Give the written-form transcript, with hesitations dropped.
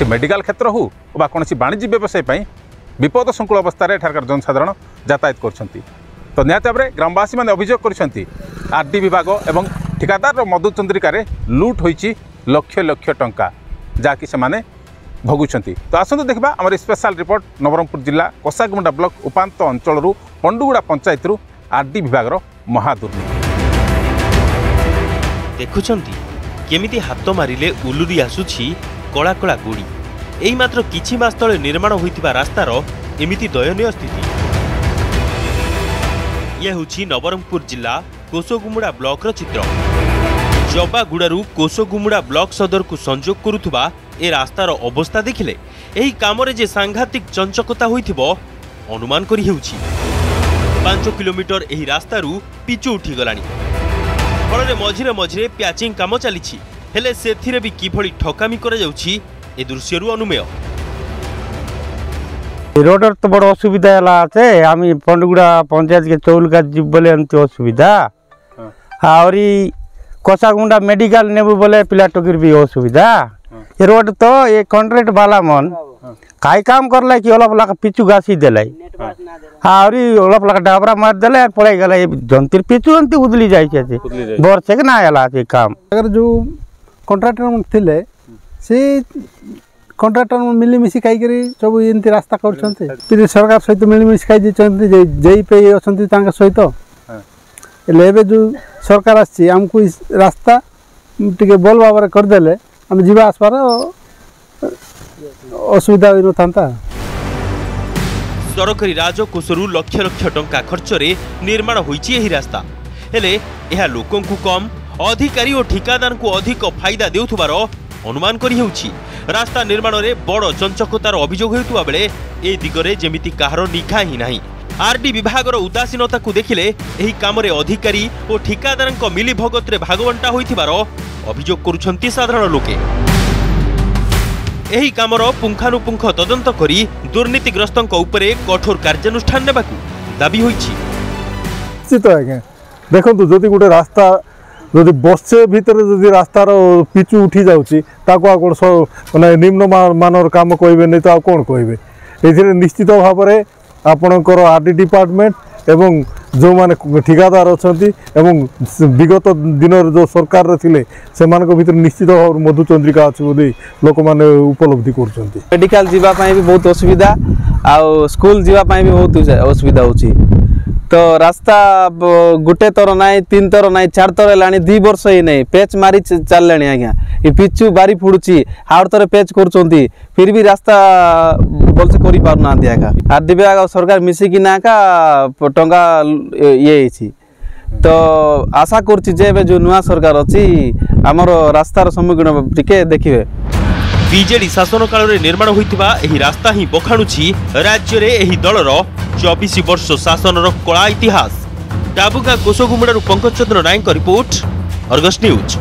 किसी मेडिकल क्षेत्र हो बा कौन वाणिज्य व्यवसाय विपद संकुल अवस्था एठारकार जनसाधारण यातायात कर तो निहत भाव में ग्रामवासी मैंने अभियोग कर आरडी विभाग एवं ठिकादार मधुचंद्रिकार लुट होती लक्ष लक्ष टंका जहाँकि से भोगुंट। तो आसतु देखा आम स्पेशल रिपोर्ट नवरंगपुर जिला कोसागुमुंडा ब्लॉक उपांत अंचल पंडुगुड़ा पंचायत आरडी विभाग महादुर्नीति देखुछंती केमिति हाथ मारिले उलुरी आसुछि कला कला गोड़ी। एही मात्र किछि मास तले निर्माण होइतिबा रास्तार एमिति दयनीय स्थिति। यह होछि नवरंगपुर जिला कोसोगुमुड़ा ब्लॉक रो चित्र। जबागुड़ारू कोसोगुमुड़ा ब्लॉक सदर को संजोग करुथुबा ए रास्तार अवस्था देखिले एही कामरे जे सांघातिक चंचकता होइथिबो अनुमान करि हेउछि। 5 किलोमीटर एही रास्तारू पिचु उठी गलानी फल मझिरे मझिरे प्याचिंग काम चली हेले सेथिरे भी किभली ठकामी करा जाउछि ए दृश्यरू अनुमेय। रोडर तो बड़ असुविधा है आम पंडुगुड़ा पंचायत के चौलका जीव बोले एमती असुविधा आहरी कोसागुमुंडा मेडिकल नेबू बोले पिला टोकीर भी असुविधा। ये रोड तो ये कॉन्ट्रैक्ट वाला मन काई काम करला कि ओला पला पिचु गासी देला आहरी ओला पला डाबरा मार देला पड़े गला जंतिर पिचु अंति उदली जाय छे वर्षे के ना आला से काम। अगर जो कॉन्ट्रैक्टर थिले से कॉन्ट्रैक्टर मिलीमिशी खाई सब एमती रास्ता कर सरकार सहित मिलीमिशी खाई जई पे अच्छा सहित एवं जो सरकार आमको रास्ता टे भल भाव करदे आम जा आसबार असुविधा हो न। सरकारी राजकोषरू लक्ष लक्ष टंका खर्च रे निर्माण होइछि एही रास्ता हेले एहा लोकन को कम अधिकारी और ठिकादार को अधिक फायदा देउथुबार अनुमान करि हेउछि। रास्ता निर्माण रे बड़ चंचकतार अभियोग हेउतुबा बेले ए दिगरे जेमिति काहार निखा ही नाही। आरडी विभागर उदासीनता को देखिले एही कामरे अधिकारी और ठिकादार मिली भगत रे भागवंटा होइथिबार अभियोग करुछंती साधारण लोके। एही कामर पुंखानुपुंख तदंत करी दुर्नीतिग्रस्तंक उपरे कठोर कार्यानुष्ठान नेबाकू दाबी होइछि। निश्चित आज्ञा देखंतु जदि गोटे रास्ता जदि वर्षे भितर जदि रास्तार पिचु उठी जाउछि ताको आ कोन माने निम्न मानर काम कहबे नै तो आ कोन कहबे। एथिरे निश्चित भाव में आपणकर आरडी डिपार्टमेंट एवं जो माने ठिकादार अछंती एवं विगत दिन जो सरकार थिले सेमानक भितर निश्चित भाव मधुचंद्रिका अछि बोली लोक माने उपलब्धि करछंती। मेडिकल जीवा पई भी बहुत असुविधा आ स्कूल जीवा पई भी बहुत असुविधा होछि। तो रास्ता गोटे तर नाई 3 तर नाई 4 तर लानी 2 वर्ष ही नहीं पेच मारी चल आज्ञा ये पिचु बारी फुड़ुची हाड़ तर पेच कर फिर भी रास्ता भलसे कर पारना आज्ञा आरडी विभाग सरकार मिसिकी नाका टंका ये तो आशा कर जो नुआ सरकार अच्छी आमर रास्तार सम्मुखीन टिके देखिए। बीजेडी शासन काल रे निर्माण होइतिबा एही रास्ता ही बखाणुछि राज्य रे एही दलर 24 वर्ष शासन कला इतिहास। डाबुगा कोसोगुमुड़ारू पंकज चंद्र नायक रिपोर्ट अर्गस न्यूज।